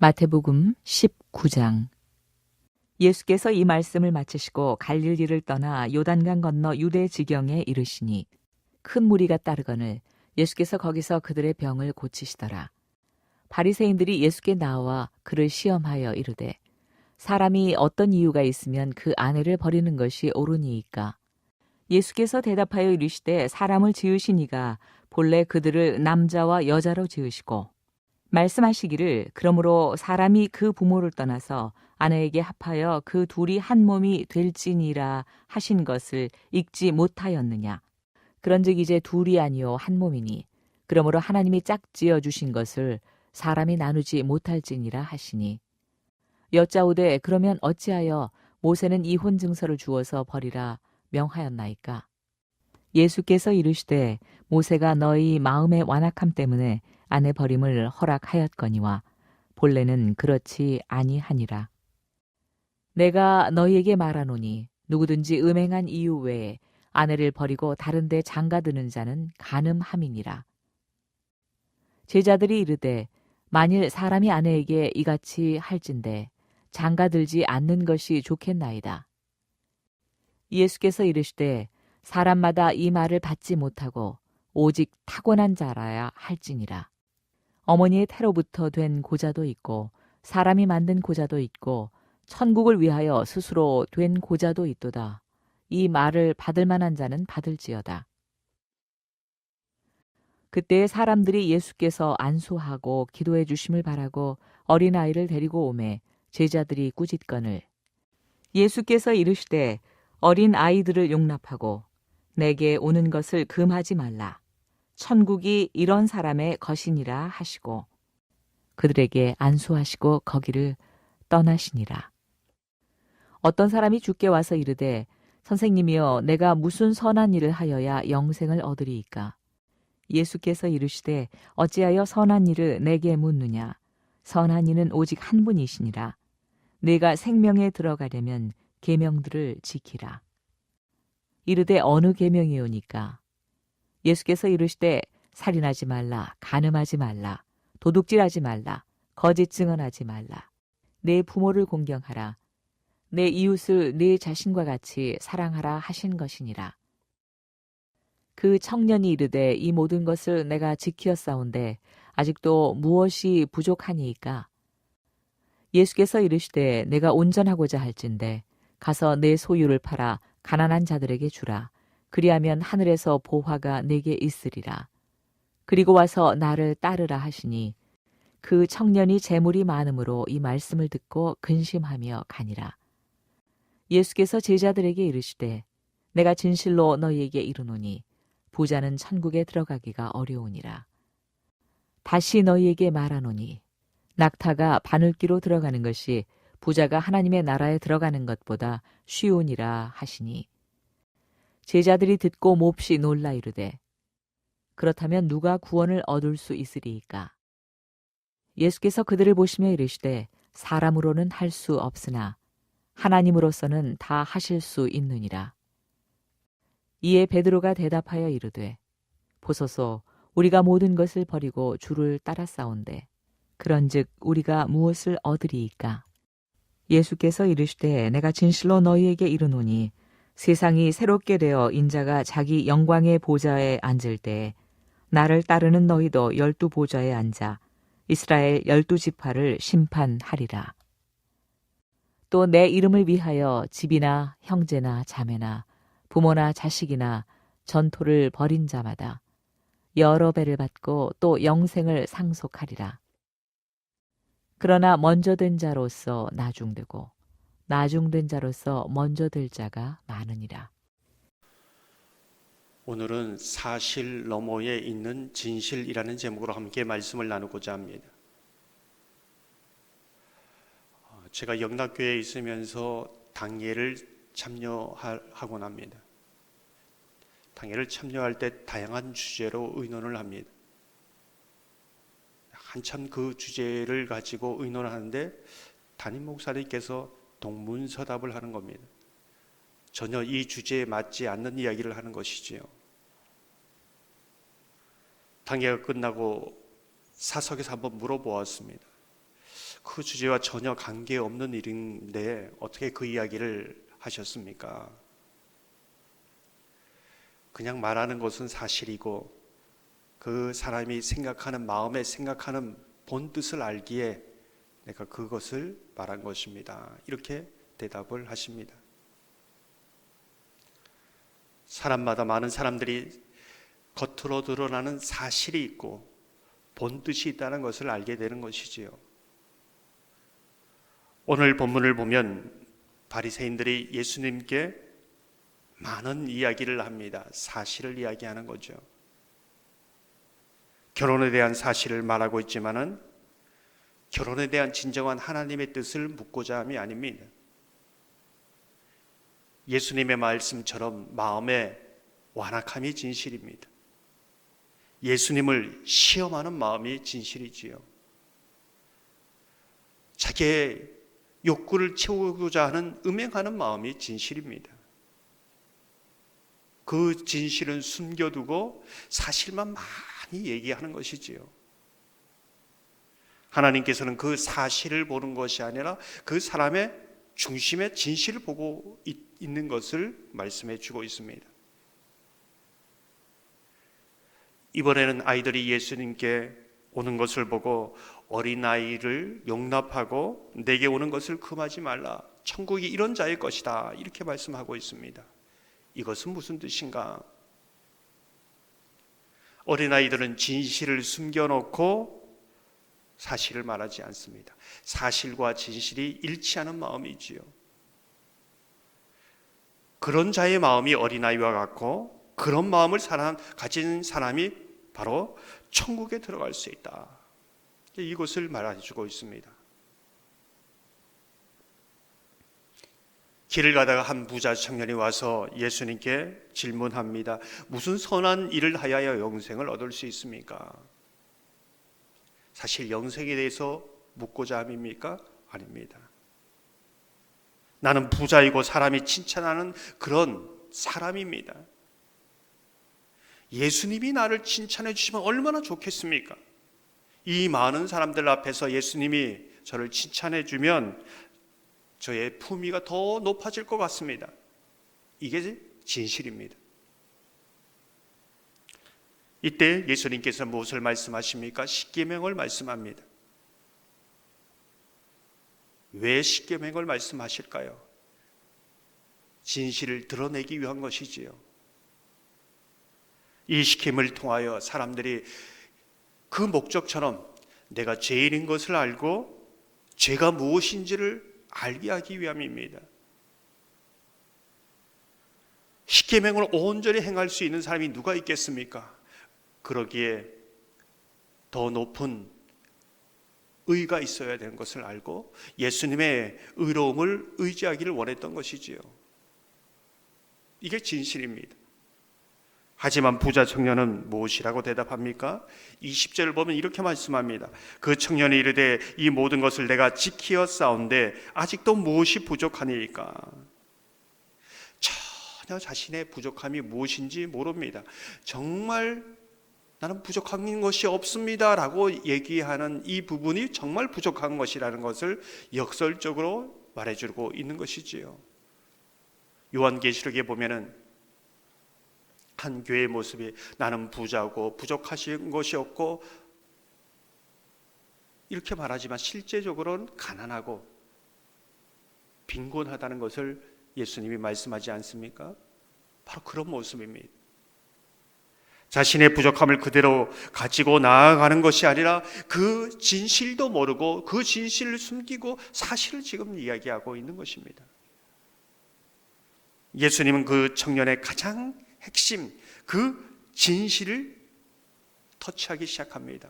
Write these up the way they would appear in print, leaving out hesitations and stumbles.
마태복음 19장. 예수께서 이 말씀을 마치시고 갈릴리를 떠나 요단강 건너 유대 지경에 이르시니 큰 무리가 따르거늘 예수께서 거기서 그들의 병을 고치시더라. 바리새인들이 예수께 나와 그를 시험하여 이르되 사람이 어떤 이유가 있으면 그 아내를 버리는 것이 옳으니이까. 예수께서 대답하여 이르시되 사람을 지으신 이가 본래 그들을 남자와 여자로 지으시고 말씀하시기를 그러므로 사람이 그 부모를 떠나서 아내에게 합하여 그 둘이 한 몸이 될지니라 하신 것을 읽지 못하였느냐. 그런즉 이제 둘이 아니요 한 몸이니 그러므로 하나님이 짝지어 주신 것을 사람이 나누지 못할지니라 하시니 여짜오되 그러면 어찌하여 모세는 이혼 증서를 주어서 버리라 명하였나이까. 예수께서 이르시되 모세가 너희 마음의 완악함 때문에 아내 버림을 허락하였거니와 본래는 그렇지 아니하니라. 내가 너희에게 말하노니 누구든지 음행한 이유 외에 아내를 버리고 다른 데 장가드는 자는 간음함이니라. 제자들이 이르되 만일 사람이 아내에게 이같이 할진대 장가들지 않는 것이 좋겠나이다. 예수께서 이르시되 사람마다 이 말을 받지 못하고 오직 타고난 자라야 할지니라. 어머니의 태로부터 된 고자도 있고 사람이 만든 고자도 있고 천국을 위하여 스스로 된 고자도 있도다. 이 말을 받을 만한 자는 받을지어다. 그때 사람들이 예수께서 안수하고 기도해 주심을 바라고 어린아이를 데리고 오매 제자들이 꾸짖거늘 예수께서 이르시되 어린 아이들을 용납하고 내게 오는 것을 금하지 말라. 천국이 이런 사람의 것이니라 하시고 그들에게 안수하시고 거기를 떠나시니라. 어떤 사람이 주께 와서 이르되 선생님이여 내가 무슨 선한 일을 하여야 영생을 얻으리이까. 예수께서 이르시되 어찌하여 선한 일을 내게 묻느냐. 선한 이는 오직 한 분이시니라. 네가 생명에 들어가려면 계명들을 지키라. 이르되 어느 계명이오니까. 예수께서 이르시되 살인하지 말라, 간음하지 말라, 도둑질하지 말라, 거짓 증언하지 말라, 내 부모를 공경하라, 내 이웃을 내 자신과 같이 사랑하라 하신 것이니라. 그 청년이 이르되 이 모든 것을 내가 지키었사온데 아직도 무엇이 부족하니이까. 예수께서 이르시되 내가 온전하고자 할진대 가서 내 소유를 팔아 가난한 자들에게 주라. 그리하면 하늘에서 보화가 내게 있으리라. 그리고 와서 나를 따르라 하시니 그 청년이 재물이 많음으로 이 말씀을 듣고 근심하며 가니라. 예수께서 제자들에게 이르시되 내가 진실로 너희에게 이르노니 부자는 천국에 들어가기가 어려우니라. 다시 너희에게 말하노니 낙타가 바늘귀로 들어가는 것이 부자가 하나님의 나라에 들어가는 것보다 쉬우니라 하시니 제자들이 듣고 몹시 놀라 이르되 그렇다면 누가 구원을 얻을 수 있으리이까. 예수께서 그들을 보시며 이르시되 사람으로는 할 수 없으나 하나님으로서는 다 하실 수 있느니라. 이에 베드로가 대답하여 이르되 보소서 우리가 모든 것을 버리고 주를 따랐사온데 그런즉 우리가 무엇을 얻으리이까. 예수께서 이르시되 내가 진실로 너희에게 이르노니 세상이 새롭게 되어 인자가 자기 영광의 보좌에 앉을 때 나를 따르는 너희도 12 보좌에 앉아 이스라엘 12 지파를 심판하리라. 또 내 이름을 위하여 집이나 형제나 자매나 부모나 자식이나 전토를 벌인 자마다 여러 배를 받고 또 영생을 상속하리라. 그러나 먼저 된 자로서 나중되고 나중된 자로서 먼저 될 자가 많으니라. 오늘은 사실 너머에 있는 진실이라는 제목으로 함께 말씀을 나누고자 합니다. 제가 영락교회에 있으면서 당예를 참여하곤 합니다. 당예를 참여할 때 다양한 주제로 의논을 합니다. 한참 그 주제를 가지고 의논을 하는데 담임 목사님께서 동문서답을 하는 겁니다. 전혀 이 주제에 맞지 않는 이야기를 하는 것이지요. 당회가 끝나고 사석에서 한번 물어보았습니다. 그 그 주제와 전혀 관계없는 일인데 어떻게 그 이야기를 하셨습니까? 그냥 말하는 것은 사실이고 그 사람이 생각하는 마음에 생각하는 본뜻을 알기에 내가 그것을 말한 것입니다. 이렇게 대답을 하십니다. 사람마다 많은 사람들이 겉으로 드러나는 사실이 있고 본뜻이 있다는 것을 알게 되는 것이지요. 오늘 본문을 보면 바리새인들이 예수님께 많은 이야기를 합니다. 사실을 이야기하는 거죠. 결혼에 대한 사실을 말하고 있지만은 결혼에 대한 진정한 하나님의 뜻을 묻고자 함이 아닙니다. 예수님의 말씀처럼 마음의 완악함이 진실입니다. 예수님을 시험하는 마음이 진실이지요. 자기의 욕구를 채우고자 하는 음행하는 마음이 진실입니다. 그 진실은 숨겨두고 사실만 많이 얘기하는 것이지요. 하나님께서는 그 사실을 보는 것이 아니라 그 사람의 중심의 진실을 보고 있는 것을 말씀해 주고 있습니다. 이번에는 아이들이 예수님께 오는 것을 보고 어린아이를 용납하고 내게 오는 것을 금하지 말라. 천국이 이런 자의 것이다. 이렇게 말씀하고 있습니다. 이것은 무슨 뜻인가? 어린아이들은 진실을 숨겨놓고 사실을 말하지 않습니다. 사실과 진실이 일치하는 마음이지요. 그런 자의 마음이 어린아이와 같고 그런 마음을 가진 사람이 바로 천국에 들어갈 수 있다. 이것을 말해주고 있습니다. 길을 가다가 한 부자 청년이 와서 예수님께 질문합니다. 무슨 선한 일을 하여야 영생을 얻을 수 있습니까? 사실 영생에 대해서 묻고자 함입니까? 아닙니다. 나는 부자이고 사람이 칭찬하는 그런 사람입니다. 예수님이 나를 칭찬해 주시면 얼마나 좋겠습니까? 이 많은 사람들 앞에서 예수님이 저를 칭찬해 주면 저의 품위가 더 높아질 것 같습니다. 이게 진실입니다. 이때 예수님께서 무엇을 말씀하십니까? 십계명을 말씀합니다. 왜 십계명을 말씀하실까요? 진실을 드러내기 위한 것이지요. 이 십계명을 통하여 사람들이 그 목적처럼 내가 죄인인 것을 알고 죄가 무엇인지를 알게 하기 위함입니다. 십계명을 온전히 행할 수 있는 사람이 누가 있겠습니까? 그러기에 더 높은 의가 있어야 되는 것을 알고 예수님의 의로움을 의지하기를 원했던 것이지요. 이게 진실입니다. 하지만 부자 청년은 무엇이라고 대답합니까? 20절을 보면 이렇게 말씀합니다. 그 청년이 이르되 이 모든 것을 내가 지키었사온데 아직도 무엇이 부족하니까? 전혀 자신의 부족함이 무엇인지 모릅니다. 정말 나는 부족한 것이 없습니다 라고 얘기하는 이 부분이 정말 부족한 것이라는 것을 역설적으로 말해주고 있는 것이지요. 요한계시록에 보면은 한 교회의 모습이 나는 부자고 부족하신 것이 없고 이렇게 말하지만 실제적으로는 가난하고 빈곤하다는 것을 예수님이 말씀하지 않습니까? 바로 그런 모습입니다. 자신의 부족함을 그대로 가지고 나아가는 것이 아니라 그 진실도 모르고 그 진실을 숨기고 사실을 지금 이야기하고 있는 것입니다. 예수님은 그 청년의 가장 핵심, 그 진실을 터치하기 시작합니다.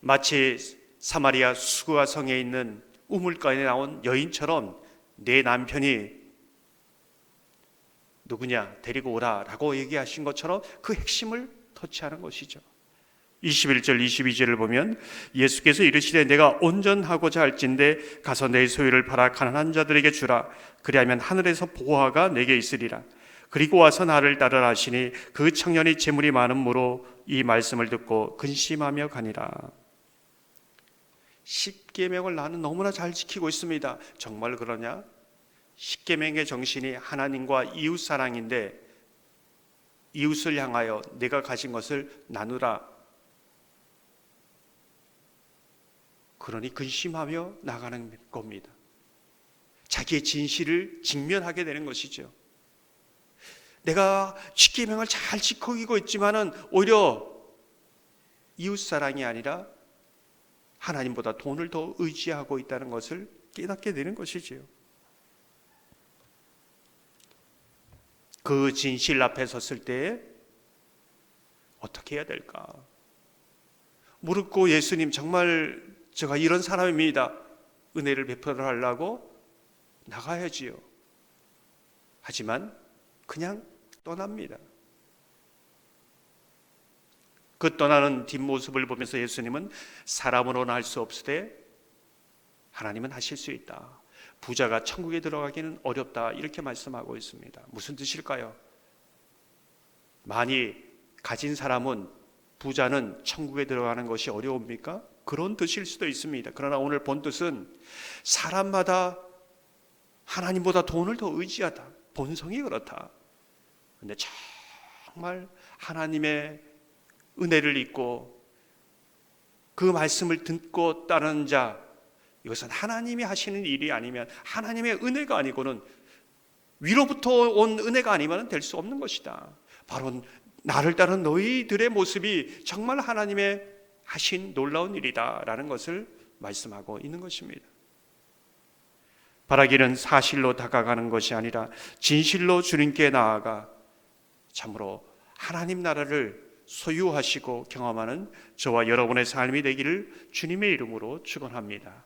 마치 사마리아 수가성에 있는 우물가에 나온 여인처럼 내 남편이 누구냐 데리고 오라 라고 얘기하신 것처럼 그 핵심을 터치하는 것이죠. 21절 22절을 보면 예수께서 이르시되 내가 온전하고자 할진대 가서 내 소유를 팔아 가난한 자들에게 주라. 그리하면 하늘에서 보화가 내게 있으리라. 그리고 와서 나를 따르라 하시니 그 청년이 재물이 많음으로 이 말씀을 듣고 근심하며 가니라. 십계명을 나는 너무나 잘 지키고 있습니다. 정말 그러냐? 십계명의 정신이 하나님과 이웃 사랑인데 이웃을 향하여 내가 가진 것을 나누라. 그러니 근심하며 나가는 겁니다. 자기의 진실을 직면하게 되는 것이죠. 내가 십계명을 잘 지키고 있지만은 오히려 이웃 사랑이 아니라 하나님보다 돈을 더 의지하고 있다는 것을 깨닫게 되는 것이지요. 그 진실 앞에 섰을 때 어떻게 해야 될까? 무릎 꿇고 예수님, 정말 제가 이런 사람입니다. 은혜를 베풀어 하려고 나가야지요. 하지만 그냥 떠납니다. 그 떠나는 뒷모습을 보면서 예수님은 사람으로는 할 수 없으되 하나님은 하실 수 있다. 부자가 천국에 들어가기는 어렵다. 이렇게 말씀하고 있습니다. 무슨 뜻일까요? 많이 가진 사람은, 부자는 천국에 들어가는 것이 어려웁니까? 그런 뜻일 수도 있습니다. 그러나 오늘 본 뜻은 사람마다 하나님보다 돈을 더 의지하다. 본성이 그렇다. 그런데 정말 하나님의 은혜를 잊고 그 말씀을 듣고 따르는 자, 이것은 하나님이 하시는 일이 아니면, 하나님의 은혜가 아니고는, 위로부터 온 은혜가 아니면 될 수 없는 것이다. 바로 나를 따른 너희들의 모습이 정말 하나님의 하신 놀라운 일이다 라는 것을 말씀하고 있는 것입니다. 바라기는 사실로 다가가는 것이 아니라 진실로 주님께 나아가 참으로 하나님 나라를 소유하시고 경험하는 저와 여러분의 삶이 되기를 주님의 이름으로 축원합니다.